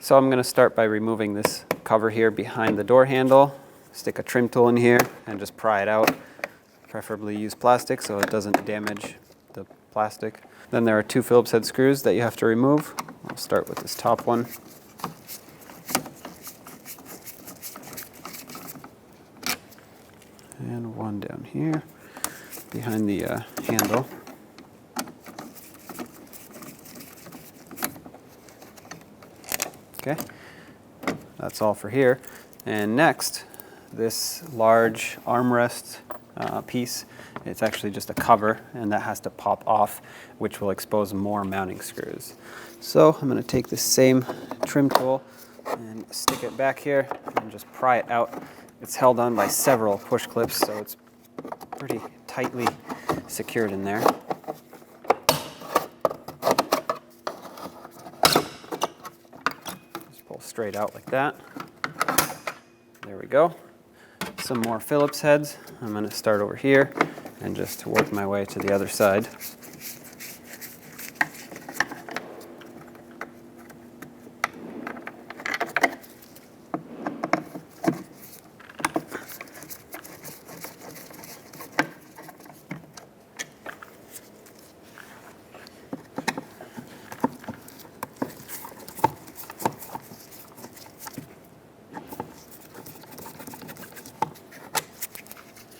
So I'm going to start by removing this cover here behind the door handle, stick a trim tool in here and just pry it out. Preferably use plastic so it doesn't damage the plastic. Then there are 2 Phillips head screws that you have to remove. I'll start with this top one. And one down here behind the handle. Okay, that's all for here. And next, this large armrest piece, it's actually just a cover, and that has to pop off, which will expose more mounting screws. So I'm going to take this same trim tool and stick it back here and just pry it out. It's held on by several push clips, so it's pretty tightly secured in there. Just pull straight out like that. There we go. Some more Phillips heads. I'm going to start over here and just work my way to the other side.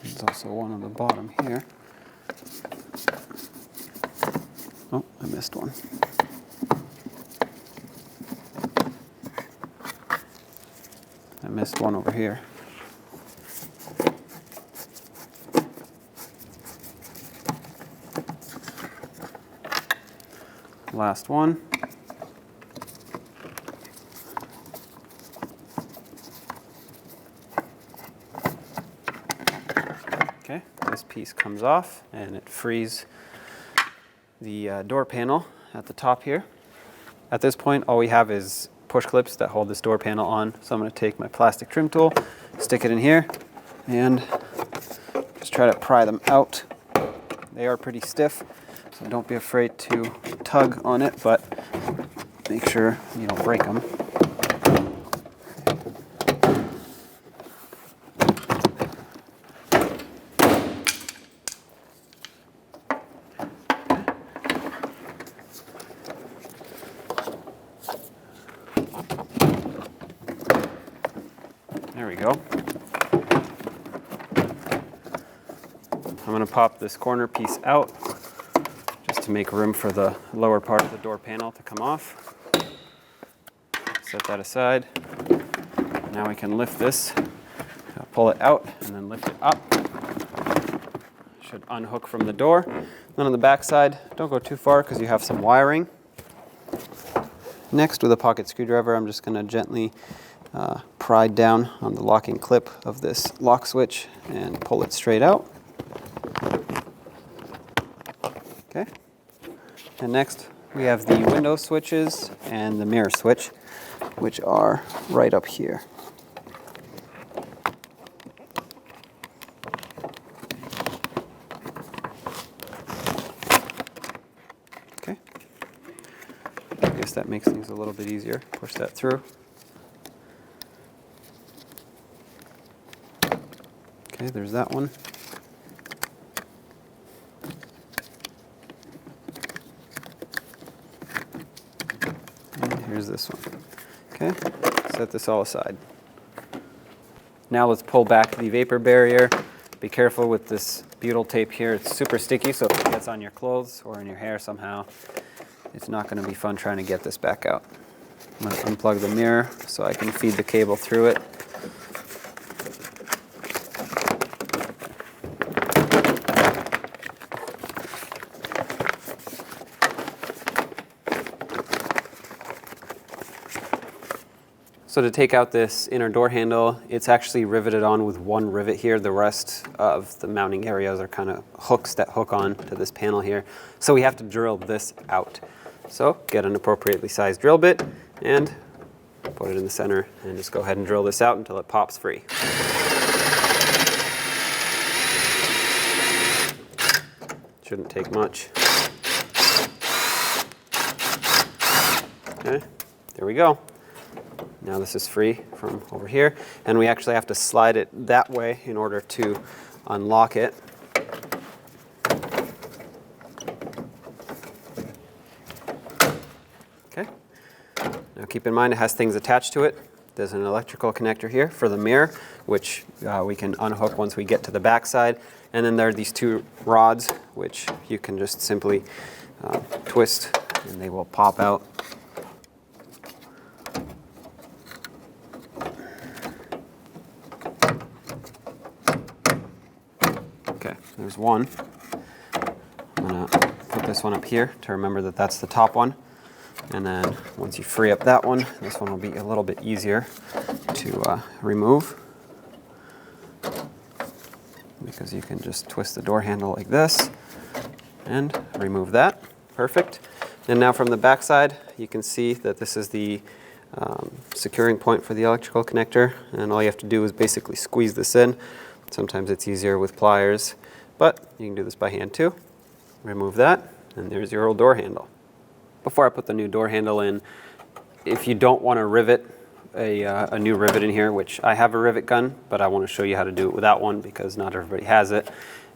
There's also one on the bottom here. Oh, I missed one. I missed one over here. Last one. Okay, this piece comes off and it frees the door panel at the top here. At this point, all we have is push clips that hold this door panel on. So I'm going to take my plastic trim tool, stick it in here, and just try to pry them out. They are pretty stiff, so don't be afraid to tug on it, but make sure you don't break them. There we go. I'm going to pop this corner piece out just to make room for the lower part of the door panel to come off. Set that aside. Now we can lift this, pull it out, and then lift it up. Should unhook from the door. Then on the back side, don't go too far because you have some wiring. Next, with a pocket screwdriver, I'm just going to gently pry down on the locking clip of this lock switch and pull it straight out. Okay. And next we have the window switches and the mirror switch, which are right up here. Okay. I guess that makes things a little bit easier. Push that through. Okay, there's that one. And here's this one. Okay, set this all aside. Now let's pull back the vapor barrier. Be careful with this butyl tape here. It's super sticky, so if it gets on your clothes or in your hair somehow, it's not going to be fun trying to get this back out. I'm going to unplug the mirror so I can feed the cable through it. So to take out this inner door handle, it's actually riveted on with one rivet here. The rest of the mounting areas are kind of hooks that hook on to this panel here. So we have to drill this out. So get an appropriately sized drill bit and put it in the center and just go ahead and drill this out until it pops free. Shouldn't take much. Okay, there we go. Now this is free from over here, and we actually have to slide it that way in order to unlock it. Okay. Now keep in mind it has things attached to it. There's an electrical connector here for the mirror, which we can unhook once we get to the back side. And then there are these two rods, which you can just simply twist and they will pop out. Okay, there's one. I'm gonna put this one up here to remember that that's the top one. And then once you free up that one, this one will be a little bit easier to remove, because you can just twist the door handle like this and remove that. Perfect. And now from the back side, you can see that this is the securing point for the electrical connector, and all you have to do is basically squeeze this in. Sometimes it's easier with pliers, but you can do this by hand too. Remove that, and there's your old door handle. Before I put the new door handle in, if you don't want to rivet a new rivet in here, which I have a rivet gun, but I want to show you how to do it without one because not everybody has it,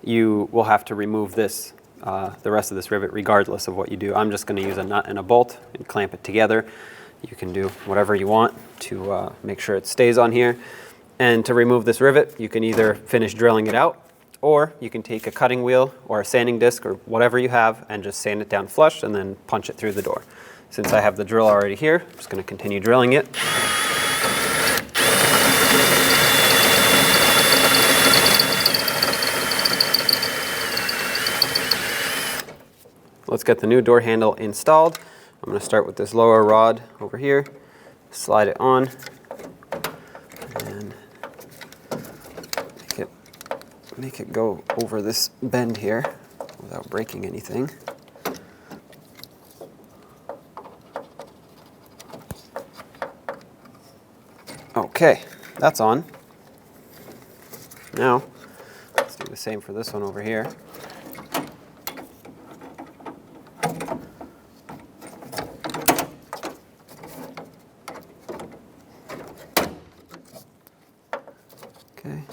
you will have to remove this, the rest of this rivet regardless of what you do. I'm just going to use a nut and a bolt and clamp it together. You can do whatever you want to make sure it stays on here. And to remove this rivet, you can either finish drilling it out, or you can take a cutting wheel or a sanding disc or whatever you have and just sand it down flush and then punch it through the door. Since I have the drill already here, I'm just going to continue drilling it. Let's get the new door handle installed. I'm going to start with this lower rod over here, slide it on, and make it go over this bend here without breaking anything. Okay, that's on. Now, let's do the same for this one over here. Okay.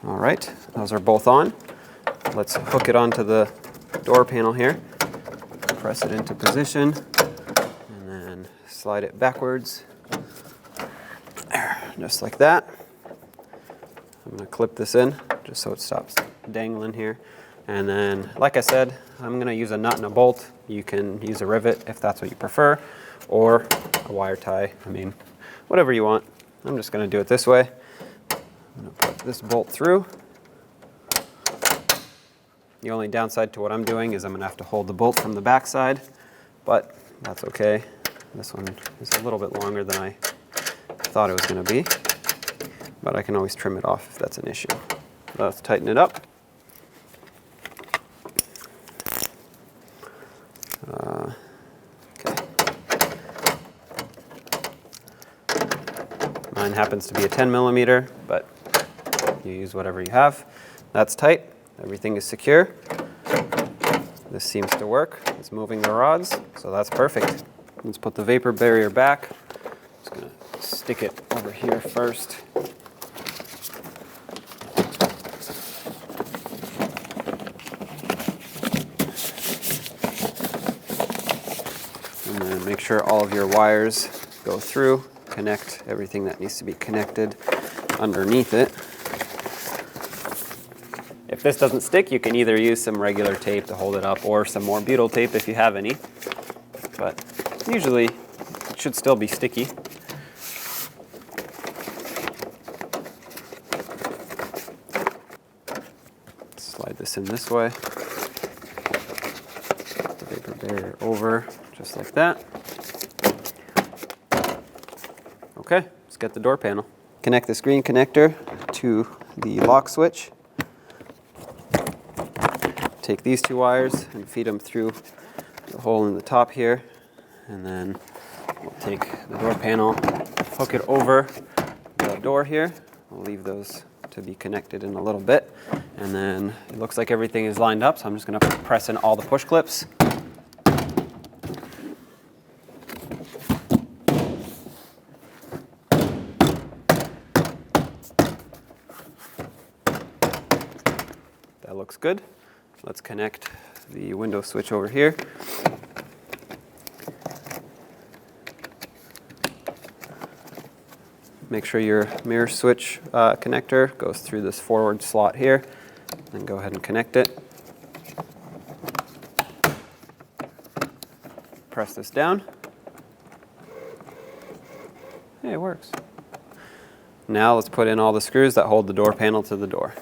All right, those are both on. Let's hook it onto the door panel here. Press it into position and then slide it backwards. There, just like that. I'm going to clip this in just so it stops dangling here. And then, like I said, I'm going to use a nut and a bolt. You can use a rivet if that's what you prefer, or a wire tie. I mean, whatever you want. I'm just going to do it this way. I'm going to put this bolt through. The only downside to what I'm doing is I'm going to have to hold the bolt from the back side, but that's okay. This one is a little bit longer than I thought it was going to be, but I can always trim it off if that's an issue. Let's tighten it up. Okay. Mine happens to be a 10 millimeter, but you use whatever you have. That's tight. Everything is secure. This seems to work. It's moving the rods, so that's perfect. Let's put the vapor barrier back. Just gonna stick it over here first. And then make sure all of your wires go through. Connect everything that needs to be connected underneath it. If this doesn't stick, you can either use some regular tape to hold it up or some more butyl tape if you have any. But usually it should still be sticky. Slide this in this way. Put the vapor barrier over just like that. Okay, let's get the door panel. Connect the screen connector to the lock switch. Take these two wires and feed them through the hole in the top here, and then we'll take the door panel, hook it over the door here. We'll leave those to be connected in a little bit, and then it looks like everything is lined up, so I'm just going to press in all the push clips. looks good. Let's connect the window switch over here. Make sure your mirror switch connector goes through this forward slot here, then go ahead and connect it. Press this down. Hey, it works. Now let's put in all the screws that hold the door panel to the door.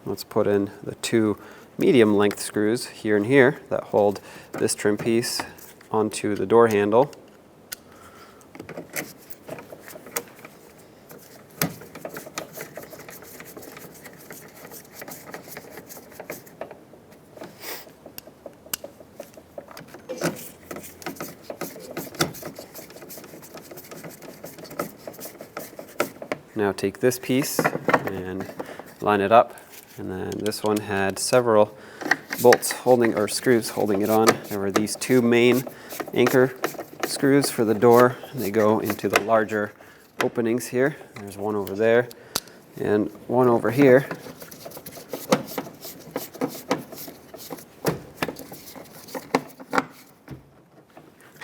Let's put in the 2 medium length screws here and here that hold this trim piece onto the door handle. Now take this piece and line it up, and then this one had several bolts holding, or screws holding it on. There were these 2 main anchor screws for the door. They go into the larger openings here. There's one over there and one over here.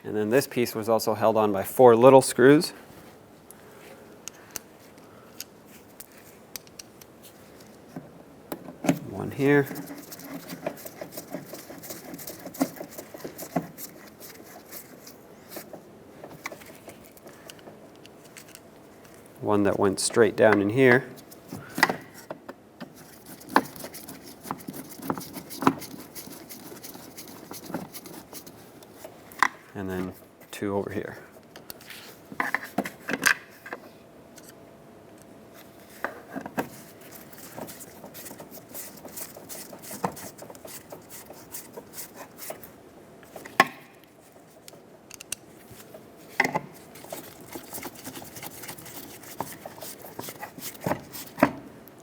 And then this piece was also held on by 4 little screws. One here. One that went straight down in here. And then 2 over here.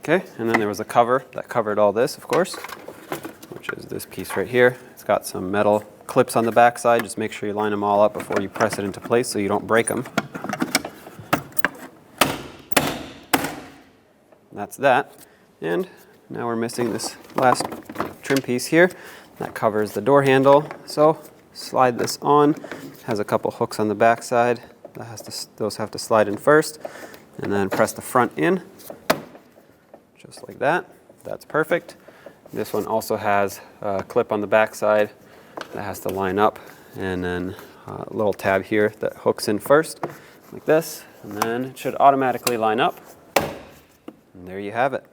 Okay, and then there was a cover that covered all this, of course, which is this piece right here. It's got some metal clips on the back side. Just make sure you line them all up before you press it into place so you don't break them. That's that. And now we're missing this last trim piece here that covers the door handle. So slide this on. It has a couple hooks on the back side. Those have to slide in first, and then press the front in. Just like that. That's perfect. This one also has a clip on the back side that has to line up, and then a little tab here that hooks in first, like this, and then it should automatically line up. And there you have it.